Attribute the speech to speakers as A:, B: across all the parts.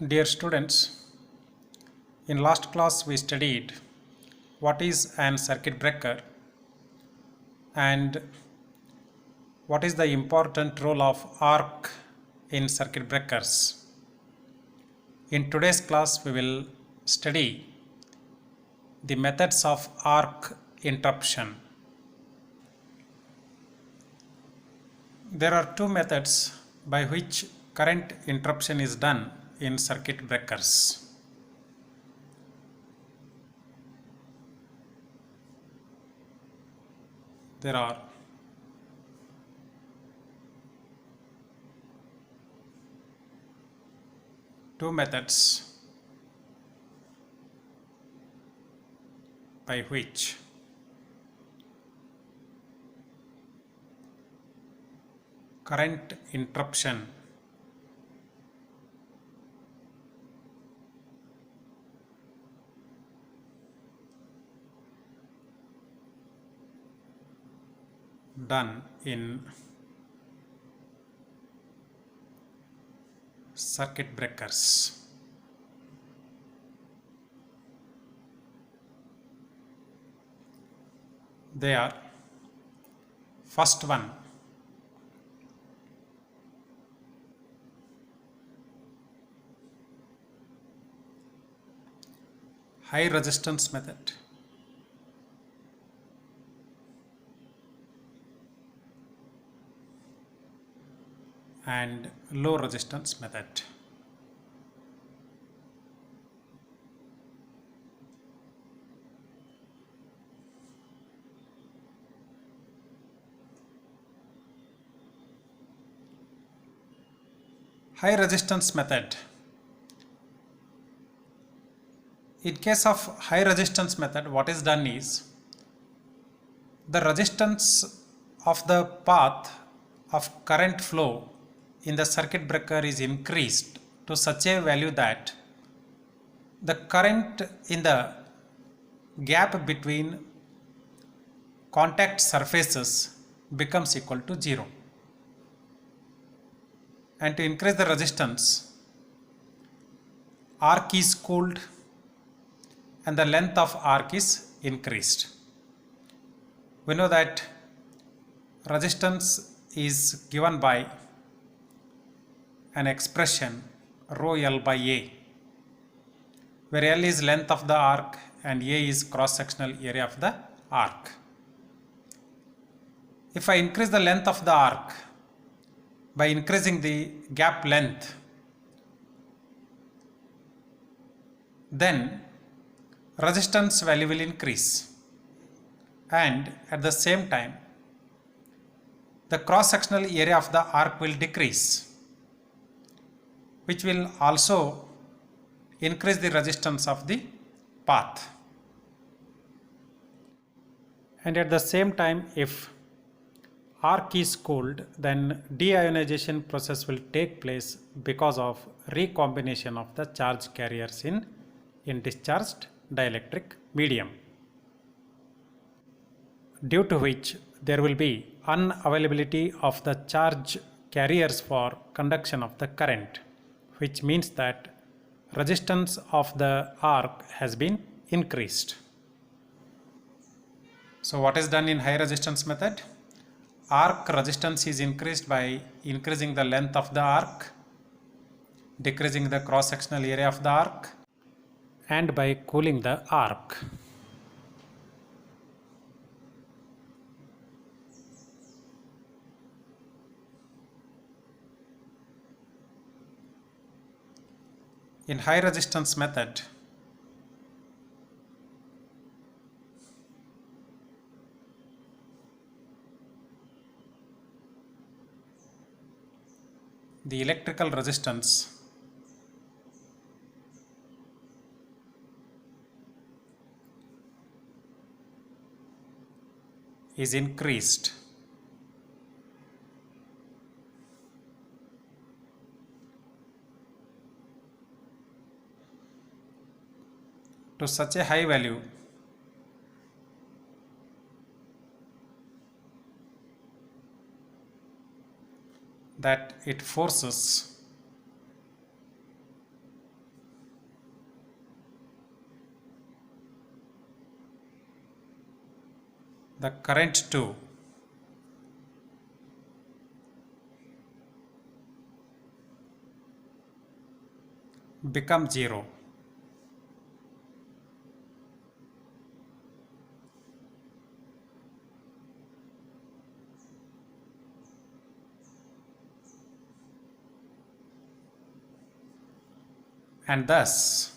A: Dear students, in last class we studied what is an circuit breaker and what is the important role of arc in circuit breakers. In today's class we will study the methods of arc interruption. There are two methods by which current interruption is done in circuit breakers. There are two methods by which current interruption done in circuit breakers. They are: first one, high resistance method, and low resistance method. High resistance method. In case of high resistance method, what is done is the resistance of the path of current flow in the circuit breaker is increased to such a value that the current in the gap between contact surfaces becomes equal to 0. And to increase the resistance, arc is cooled and the length of arc is increased. We know that resistance is given by an expression rho L by A, where L is length of the arc and A is cross-sectional area of the arc. If I increase the length of the arc by increasing the gap length, then resistance value will increase, and at the same time the cross-sectional area of the arc will decrease, which will also increase the resistance of the path. And at the same time, if arc is cooled, then deionization process will take place because of recombination of the charge carriers in discharged dielectric medium, due to which there will be unavailability of the charge carriers for conduction of the current, which means that resistance of the arc has been increased. So what is done in high resistance method? Arc resistance is increased by increasing the length of the arc, decreasing the cross-sectional area of the arc, and by cooling the arc. In high resistance method, the electrical resistance is increased to such a high value that it forces the current to become 0. And thus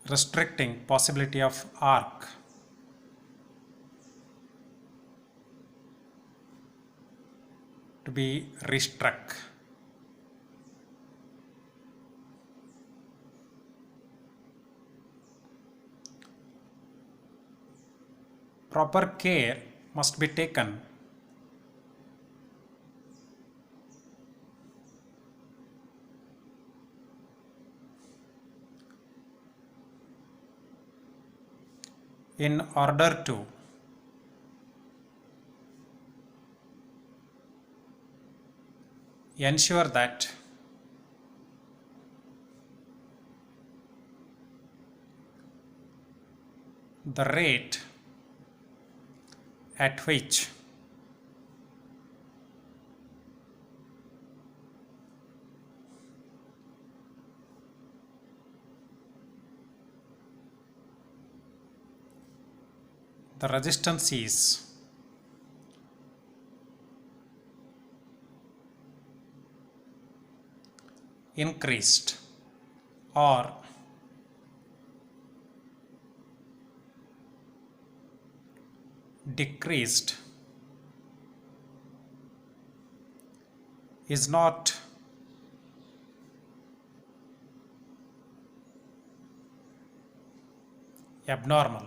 A: restricting possibility of arc to be restruck. Proper care must be taken in order to ensure that the rate at which the resistance is increased or decreased is not abnormal.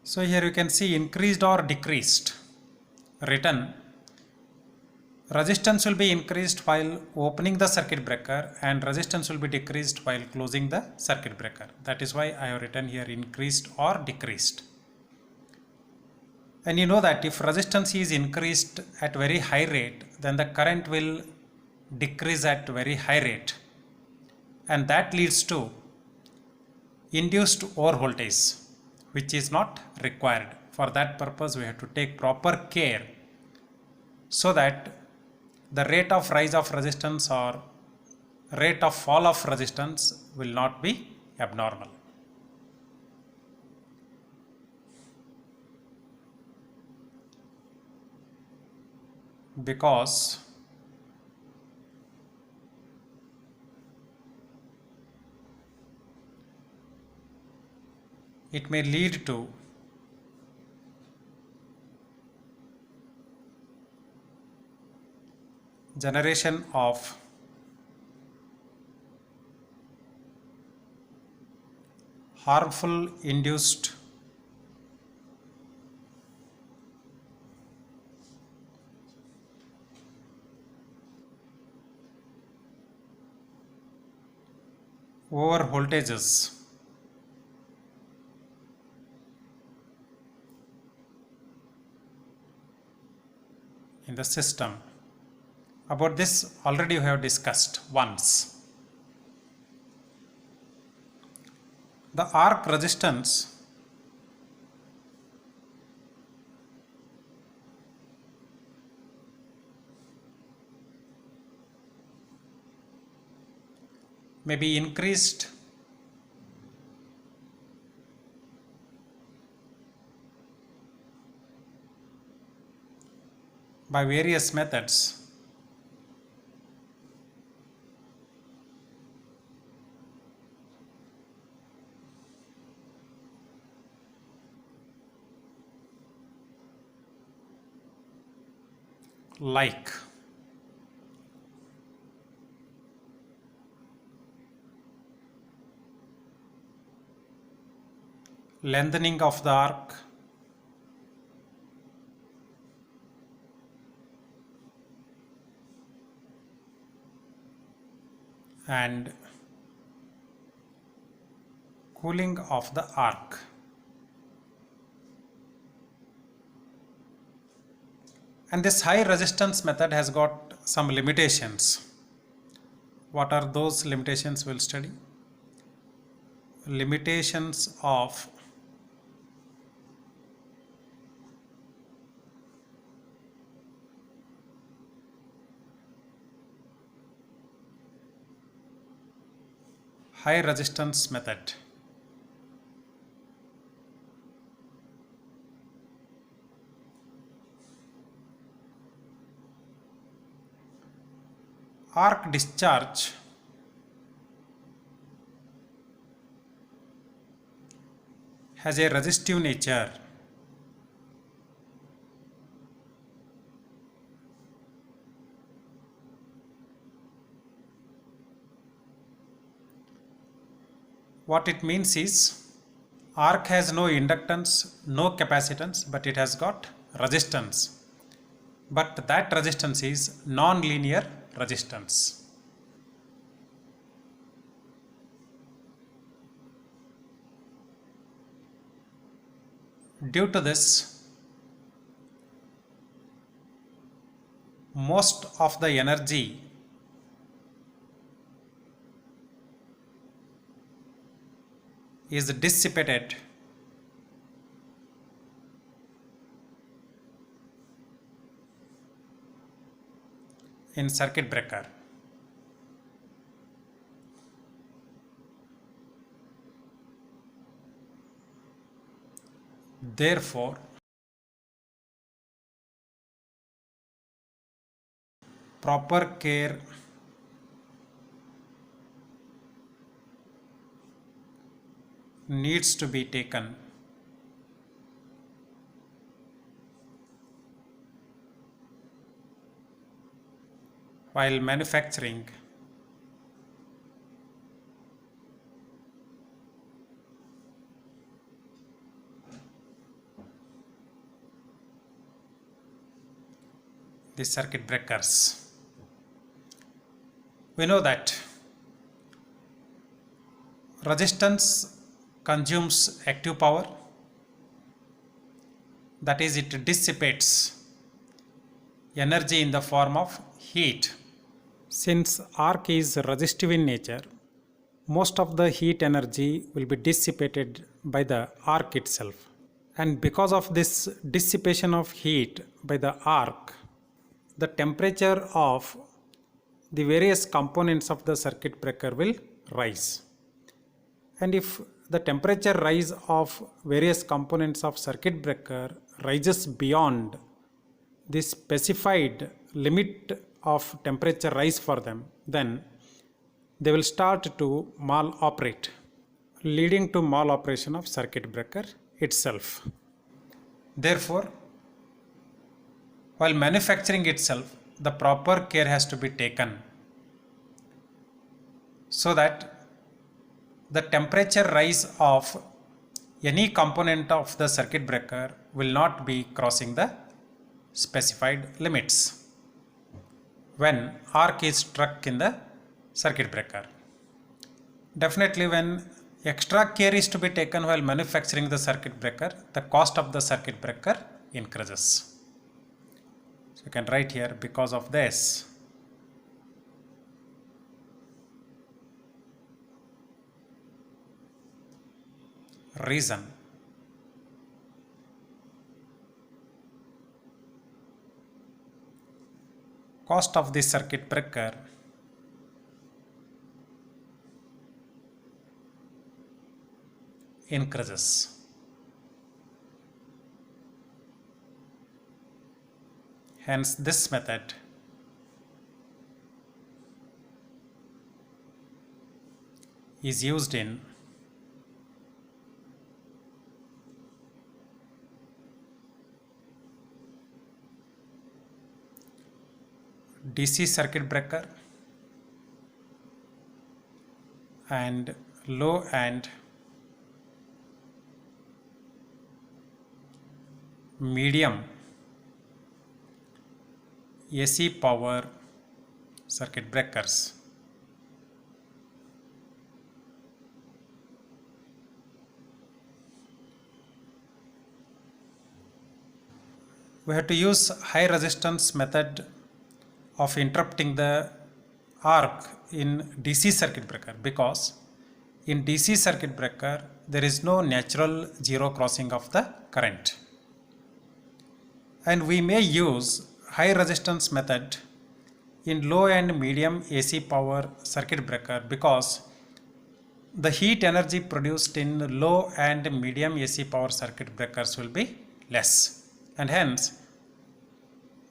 A: So here you can see increased or decreased written. Resistance will be increased while opening the circuit breaker and resistance will be decreased while closing the circuit breaker. That is why I have written here increased or decreased. And you know that if resistance is increased at very high rate, then the current will decrease at very high rate, and that leads to induced overvoltage, which is not required. For that purpose we have to take proper care so that the rate of rise of resistance or rate of fall of resistance will not be abnormal. Because it may lead to generation of harmful induced over voltages in the system. About this already we have discussed once. The arc resistance may be increased by various methods. Like lengthening of the arc, and cooling of the arc. And this high resistance method has got some limitations. What are those limitations? We'll study. Limitations of high resistance method. Arc discharge has a resistive nature. What it means is, arc has no inductance, no capacitance, but it has got resistance. But that resistance is non-linear resistance. Due to this, most of the energy is dissipated in circuit breaker. Therefore, proper care needs to be taken while manufacturing the circuit breakers. We know that resistance consumes active power, that is, it dissipates energy in the form of heat. Since arc is resistive in nature, most of the heat energy will be dissipated by the arc itself. And because of this dissipation of heat by the arc, the temperature of the various components of the circuit breaker will rise. And if the temperature rise of various components of circuit breaker rises beyond the specified limit of temperature rise for them, then they will start to mal-operate, leading to mal-operation of circuit breaker itself. Therefore, while manufacturing itself, the proper care has to be taken so that the temperature rise of any component of the circuit breaker will not be crossing the specified limits when arc is struck in the circuit breaker. Definitely, when extra care is to be taken while manufacturing the circuit breaker, the cost of the circuit breaker increases. So you can write here, because of this, reason, cost of the circuit breaker increases. Hence, this method is used in DC circuit breaker and low and medium AC power circuit breakers. we have to use high resistance method of interrupting the arc in DC circuit breaker, because in DC circuit breaker there is no natural zero crossing of the current, and we may use high resistance method in low and medium AC power circuit breaker, because the heat energy produced in low and medium AC power circuit breakers will be less, and hence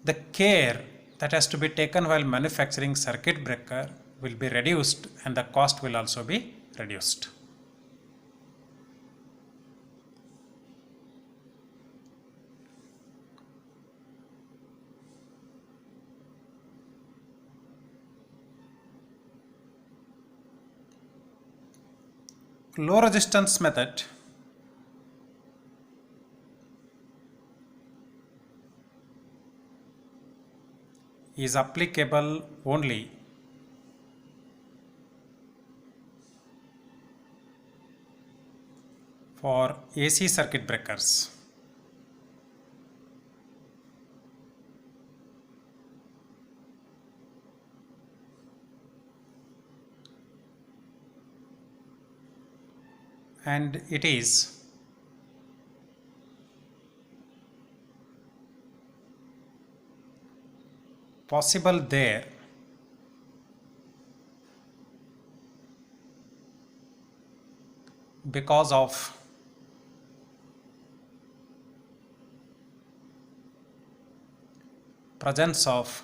A: the care that has to be taken while manufacturing circuit breaker will be reduced, and the cost will also be reduced. Low resistance method is applicable only for AC circuit breakers. And it is possible there because of presence of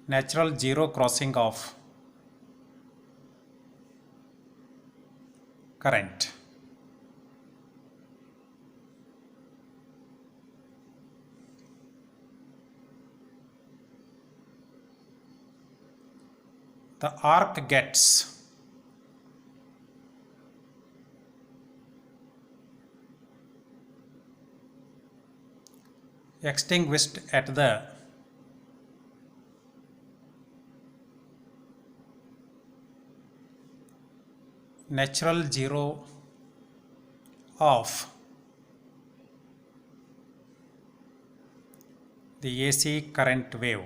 A: natural zero crossing of current. The arc gets extinguished at the natural zero of the AC current wave.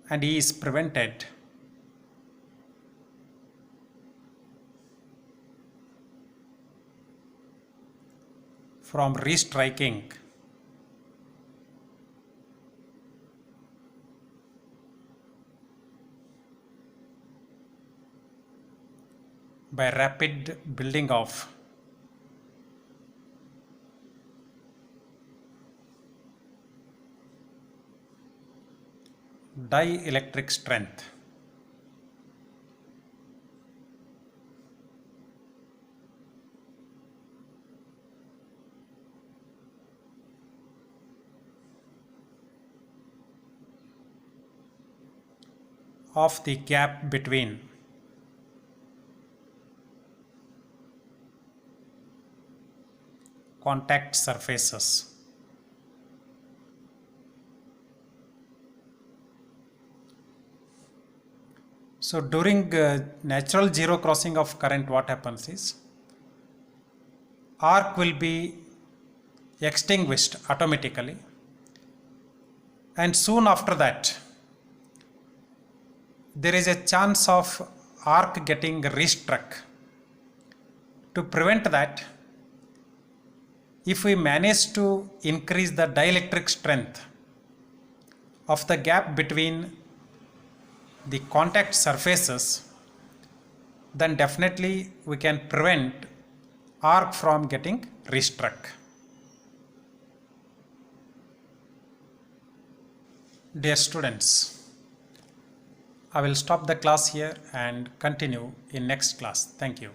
A: And he is prevented from restriking by rapid building of dielectric strength. Of the gap between contact surfaces. So during natural zero crossing of current, what happens is arc will be extinguished automatically, and soon after that there is a chance of arc getting restruck. To prevent that, if we manage to increase the dielectric strength of the gap between the contact surfaces, then definitely we can prevent arc from getting restruck. Dear students, I will stop the class here and continue in next class. Thank you.